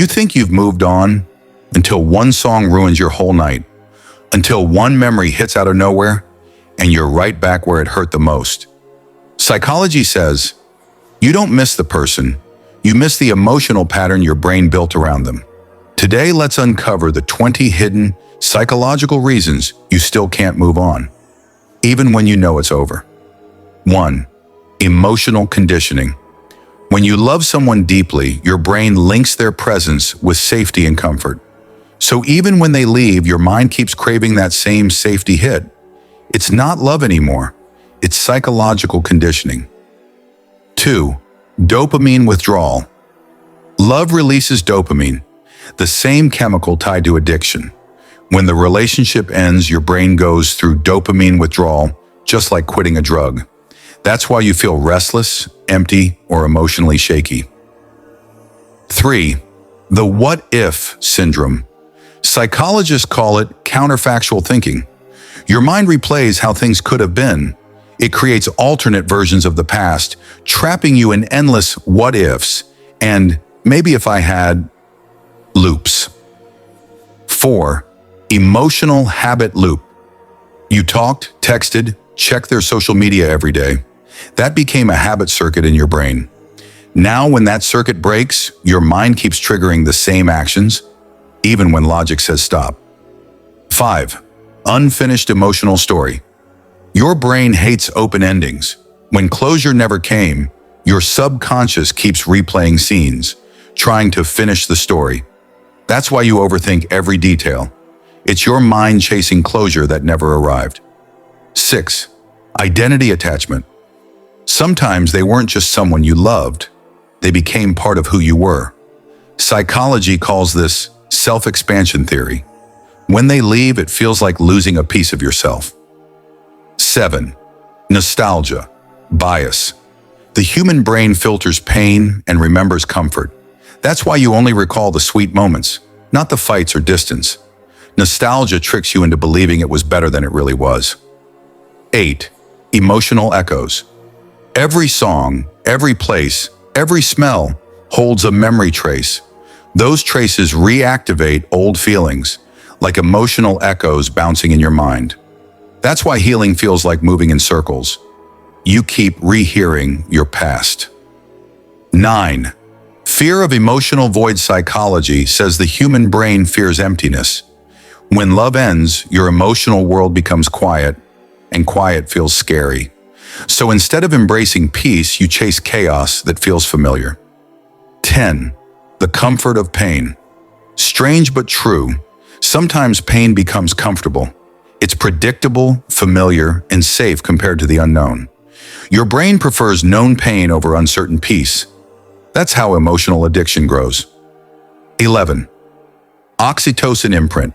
You think you've moved on until one song ruins your whole night, until one memory hits out of nowhere, and you're right back where it hurt the most. Psychology says, you don't miss the person, you miss the emotional pattern your brain built around them. Today, let's uncover the 20 hidden psychological reasons you still can't move on, even when you know it's over. 1. Emotional conditioning. When you love someone deeply, your brain links their presence with safety and comfort. So even when they leave, your mind keeps craving that same safety hit. It's not love anymore. It's psychological conditioning. 2. Dopamine withdrawal. Love releases dopamine, the same chemical tied to addiction. When the relationship ends, your brain goes through dopamine withdrawal, just like quitting a drug. That's why you feel restless, empty, or emotionally shaky. 3. The what-if syndrome. Psychologists call it counterfactual thinking. Your mind replays how things could have been. It creates alternate versions of the past, trapping you in endless what-ifs and maybe if I had loops. 4. Emotional habit loop. You talked, texted, checked their social media every day. That became a habit circuit in your brain. Now, when that circuit breaks, your mind keeps triggering the same actions, even when logic says stop. 5. Unfinished emotional story. Your brain hates open endings. When closure never came, your subconscious keeps replaying scenes, trying to finish the story. That's why you overthink every detail. It's your mind chasing closure that never arrived. 6. Identity attachment. Sometimes they weren't just someone you loved. They became part of who you were. Psychology calls this self-expansion theory. When they leave, it feels like losing a piece of yourself. 7. Nostalgia, bias. The human brain filters pain and remembers comfort. That's why you only recall the sweet moments, not the fights or distance. Nostalgia tricks you into believing it was better than it really was. 8. Emotional echoes. Every song, every place, every smell holds a memory trace. Those traces reactivate old feelings, like emotional echoes bouncing in your mind. That's why healing feels like moving in circles. You keep rehearing your past. 9. Fear of emotional void. Psychology says the human brain fears emptiness. When love ends, your emotional world becomes quiet, and quiet feels scary. So instead of embracing peace, you chase chaos that feels familiar. 10. The comfort of pain. Strange but true, sometimes pain becomes comfortable. It's predictable, familiar, and safe compared to the unknown. Your brain prefers known pain over uncertain peace. That's how emotional addiction grows. 11. Oxytocin imprint.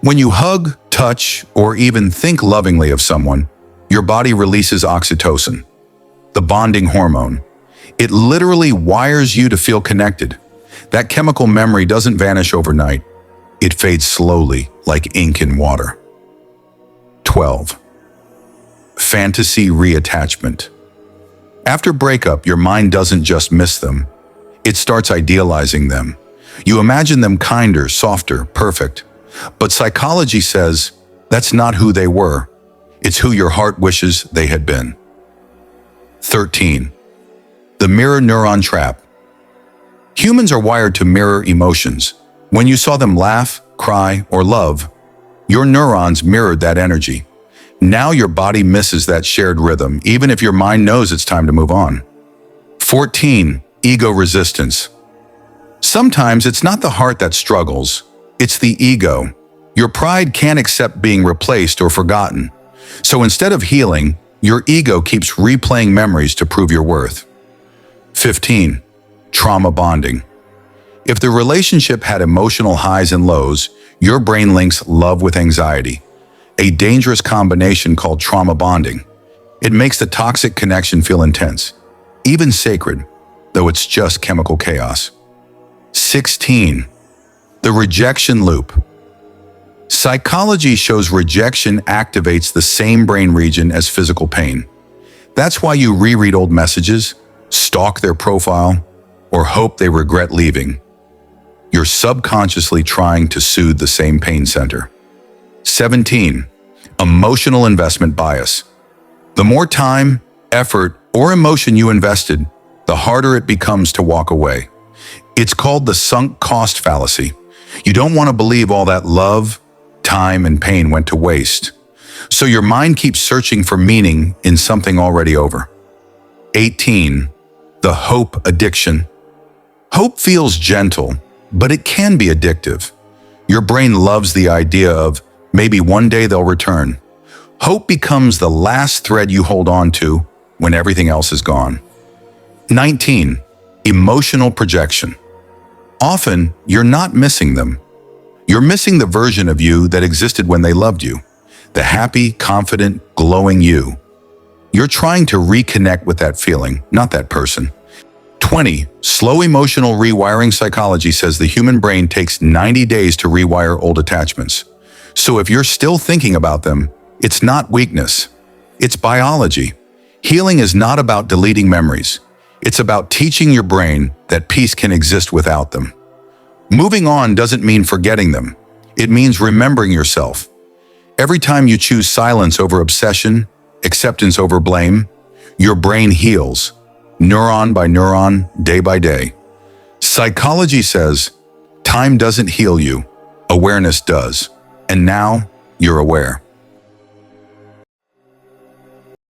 When you hug, touch, or even think lovingly of someone, your body releases oxytocin, the bonding hormone. It literally wires you to feel connected. That chemical memory doesn't vanish overnight. It fades slowly, like ink in water. 12. Fantasy reattachment. After breakup, your mind doesn't just miss them. It starts idealizing them. You imagine them kinder, softer, perfect. But psychology says that's not who they were. It's who your heart wishes they had been. 13. The mirror neuron trap. Humans are wired to mirror emotions. When you saw them laugh, cry, or love, your neurons mirrored that energy. Now your body misses that shared rhythm, even if your mind knows it's time to move on. 14. Ego resistance. Sometimes it's not the heart that struggles, it's the ego. Your pride can't accept being replaced or forgotten. So instead of healing, your ego keeps replaying memories to prove your worth. 15. Trauma bonding. If the relationship had emotional highs and lows, your brain links love with anxiety, a dangerous combination called trauma bonding. It makes the toxic connection feel intense, even sacred, though it's just chemical chaos. 16. The rejection loop. Psychology shows rejection activates the same brain region as physical pain. That's why you reread old messages, stalk their profile, or hope they regret leaving. you're subconsciously trying to soothe the same pain center. 17. Emotional investment bias. The more time, effort, or emotion you invested, the harder it becomes to walk away. It's called the sunk cost fallacy. You don't want to believe all that love, time, and pain went to waste. So your mind keeps searching for meaning in something already over. 18. The hope addiction. Hope feels gentle, but it can be addictive. Your brain loves the idea of maybe one day they'll return. Hope becomes the last thread you hold on to when everything else is gone. 19. Emotional projection. Often, you're not missing them. You're missing the version of you that existed when they loved you. The happy, confident, glowing you. You're trying to reconnect with that feeling, not that person. 20. Slow emotional rewiring. Psychology says the human brain takes 90 days to rewire old attachments. So if you're still thinking about them, it's not weakness. It's biology. Healing is not about deleting memories. It's about teaching your brain that peace can exist without them. Moving on doesn't mean forgetting them. It means remembering yourself. Every time you choose silence over obsession, acceptance over blame, your brain heals, neuron by neuron, day by day. Psychology says, time doesn't heal you, awareness does. And now, you're aware.